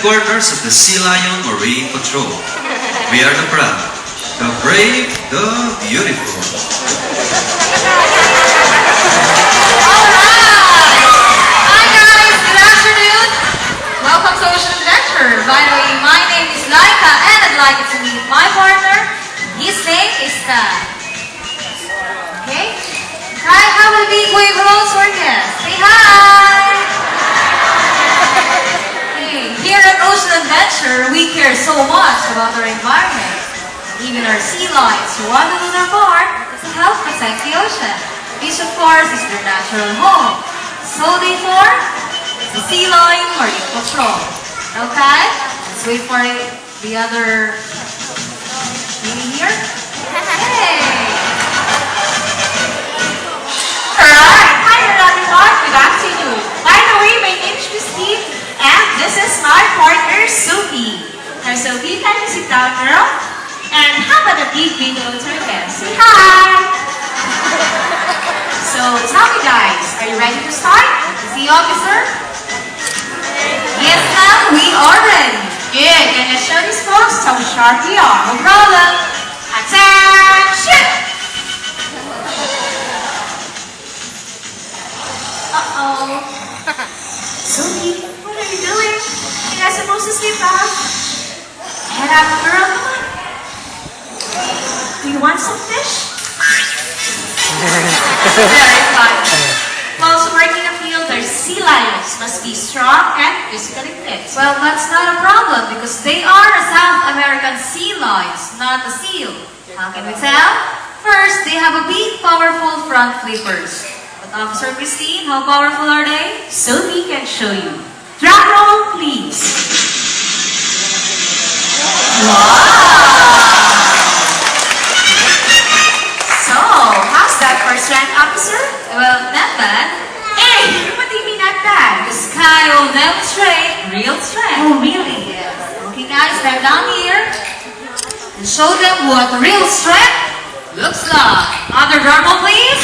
headquarters of the Sea Lion Marine Patrol. We are the proud, the brave, the beautiful. Hi guys, good afternoon. Welcome to Ocean Adventure. By the way, my name is Laika and I'd like you to meet my partner. His name is Tad. Okay? Hi, how will be going hello to our guests? Say hi! Hey, here at Ocean Adventure, we care so much about our environment. Even our sea lions who want to do their part to help protect the ocean, which of course is their natural home. So therefore, it's the Sea Lion Marine Patrol. Okay? Let's wait for the other lady here. Hey! Alright, hi everyone, good afternoon. By the way, my name is Christine and this is my partner, Sophie. Now Sophie, can you sit down, girl? And how about a big hello to our guests? Say hi! So tell me guys, are you ready to start? Sea officer? Yes ma'am, we are ready. Good, and let's show these folks how sharp we are. No problem. Attention! Uh-oh. Sophie, what are you doing? You're not supposed to sleep out. Head up, girl. Come on. Do you want some fish? Very fun. While working in the field, their sea lions must be strong and physically fit. Well, that's not a problem because they are a South American sea lions, not a seal. How can we tell? First, they have a big, powerful front flippers. But Officer Christine, how powerful are they? Sophie can show you. Drum roll, please. So, how's that for strength, officer? Well, not bad. Hey, what do you mean not bad? The sky will demonstrate real strength. Oh, really? Yes. Okay, guys, step down here and show them what real strength looks like. Other drum roll, please.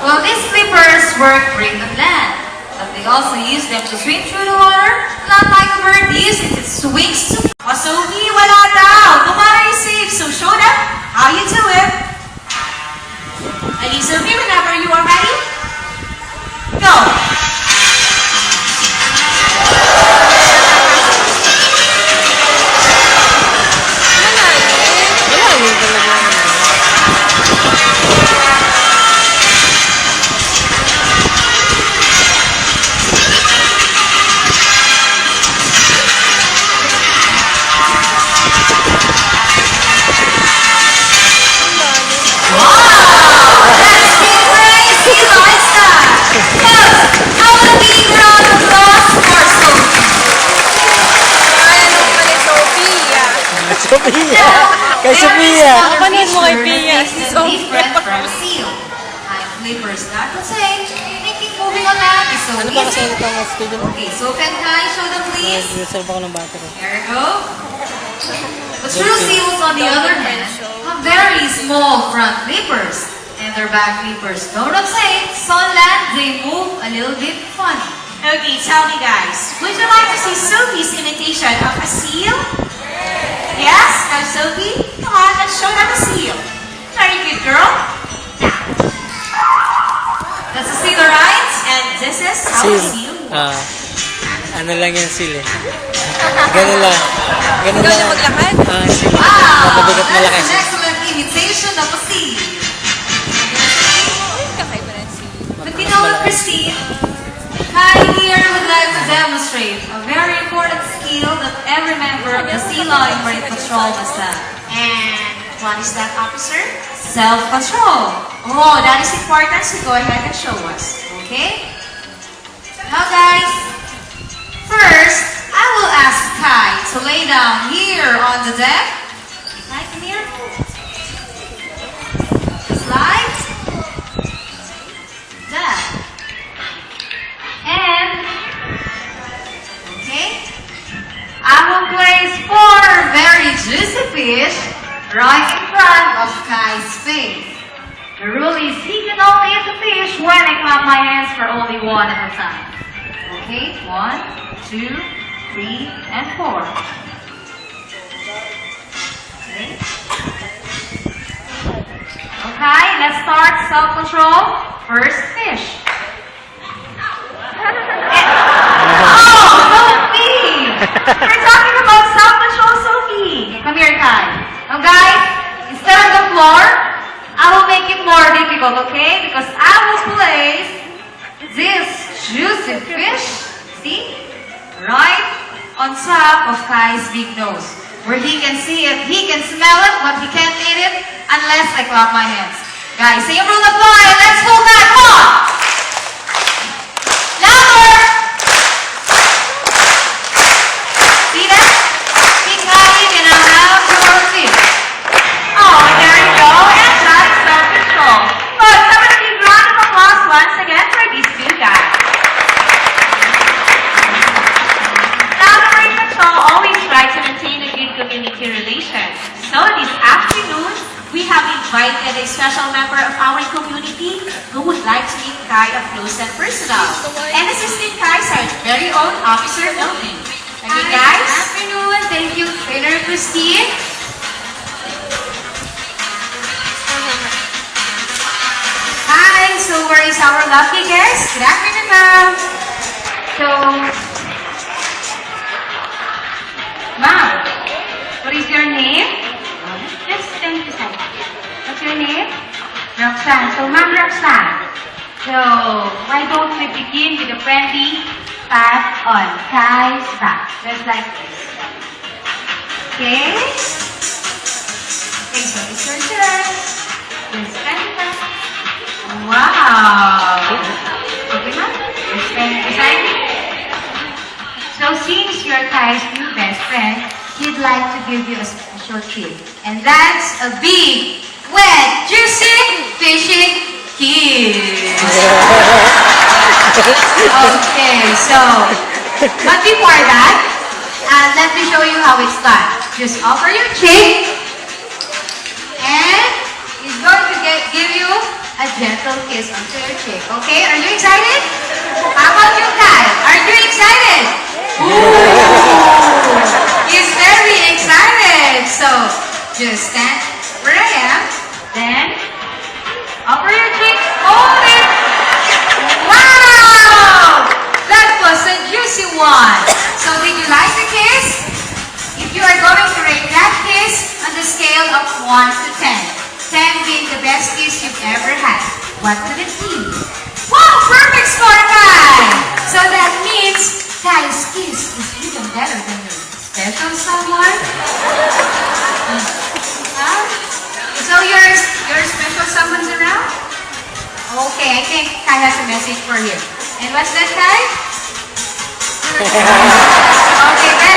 Well, these flippers work great on land, but they also use them to swim through the water. Not like a bird uses its wings to... Sophie, wala daw. Kumara is safe, so show them how you do it. Ali, Sophie, whenever you are ready, go. Sophia! Kay Sophia! Kapanood mo kay Pia. Different from a seal. High flippers not the same. Thinking moving on land is so Ano ba kasi easy. ito ang schedule mo? Okay, so can I show them please? Reserve ako ng battery. There you go. The true seals, on the other hand, have very small front flippers. And their back flippers don't have same. So on land, they move a little bit funny. Okay, tell me guys, would you like to see Sophie's imitation of a seal? Yes? Now Sophie, come on, let's show them a seal. Very good, girl. Now, That's a seal, right? and this is how a seal works. Ano lang yan sila. Ganun lang. Ganun Ikaw lang. na maglakad? Sila. Wow, Mapabigat that's malaki. an excellent imitation of a seal. But you know what, Christine? Kai here would like to demonstrate a very important skill that every member of the Sea Lion Marine Patrol must have. And what is that, officer? Self-control. Oh, that is important, so go ahead and show us. Okay? Now guys, first, I will ask Kai to lay down here on the deck. Kai, come here. Slide. That. And, okay, I will place 4 very right in front of Kai's face. The rule is he can only eat the fish when I clap my hands for only one at a time. Okay, 1, 2, 3, and 4. Okay. Okay, let's start self-control. First fish. Oh, Sophie! We're talking about self-control, Sophie. Come here, Kai. Now, guys, instead of the floor, I will make it more difficult, okay? Because I will place this juicy fish, see, right on top of Kai's big nose, where he can see it, he can smell it, but he can't eat it unless I clap my hands. Guys, same rule apply. Let's go, Kai. Come on. Louder. See that? See, Kai, you can have your fish. Oh, there you go. And that's self-control. But have a big round of applause once again for these two guys. Now, the Marine Patrol always try to maintain a good community relation. So this afternoon, we have invited a special member of our community who would like to meet Kai up close and personal. And assisting Kai is our very own Officer Melvin. Okay, guys? Good afternoon. Thank you, Trainer Christine. Hi, so where is our lucky guest? Good afternoon, ma'am. So, ma'am, what is your name? Just thank you so much. What's your name? Roxanne. So, Ma'am Roxanne. So, why don't we begin with a friendly pat on Kai's back? Just like this. Okay. Okay, so it's your turn. Just friendly pat. Wow. Okay, ma'am? Just friendly beside me. So, since you're Kai's new best friend, he'd like to give you a special treat. And that's a big, wet, juicy, fishy kiss. Okay, so, but before that, let me show you how it's done. Just offer your cheek, and he's going to give you a gentle kiss onto your cheek. Okay, are you excited? How about you, Kyle? Are you excited? Ooh, he's very excited. So, just stand where I am, then offer your cheek, hold it. Wow! That was a juicy one. So did you like the kiss? If you are going to rate that kiss on the scale of 1 to 10, 10 being the best kiss you've ever had, what would it be? Wow! Perfect score, Kai! So that means Kai's kiss is even better than your special someone. Huh? So your special someone's around? Okay, I think Kai has a message for you. And what's that, Kai? Okay,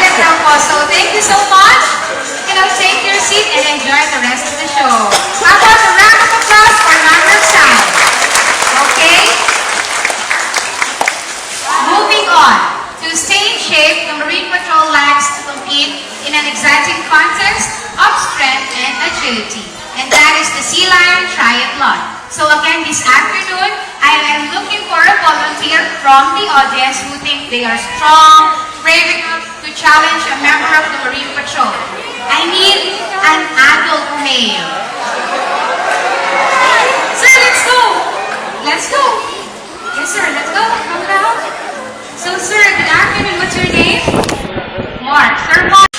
let's go po. So thank you so much. You can now take your seat and enjoy the rest of the show. How about a round of applause for Ma'am Roxanne? Okay? Moving on. To stay in shape, the Marine Patrol likes to compete in an exciting contest of strength and agility. And that is the Sea Lion Triathlon. So again, this afternoon, I am looking for a volunteer from the audience who think they are strong, brave enough to challenge a member of the Marine Patrol. I need an adult male. Sir, let's go! Let's go! Yes, sir, let's go. Come down. So, sir, good afternoon. What's your name? Mark. Sir, Mark.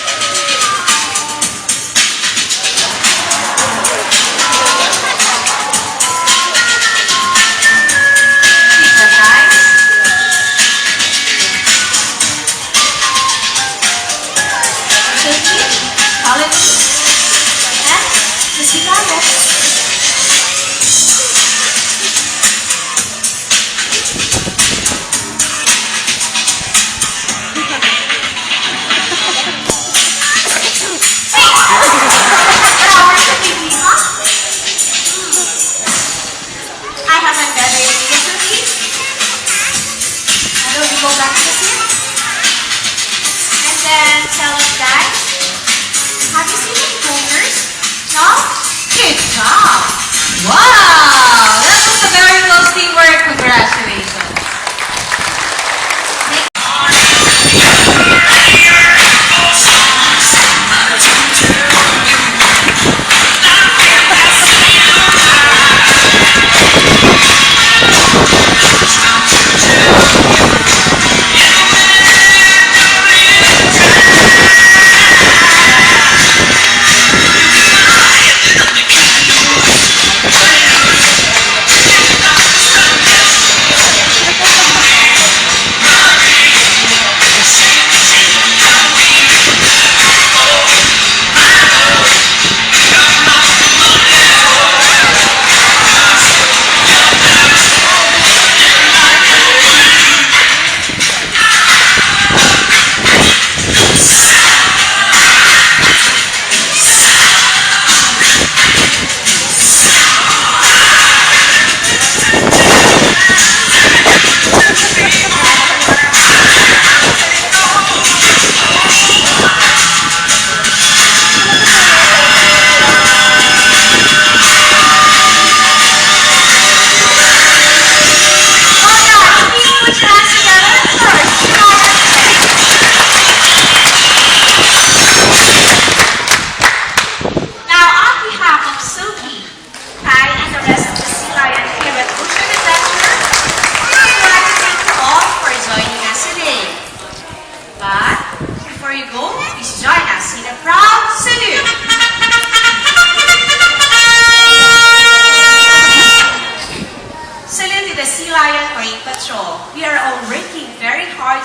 we are all working very hard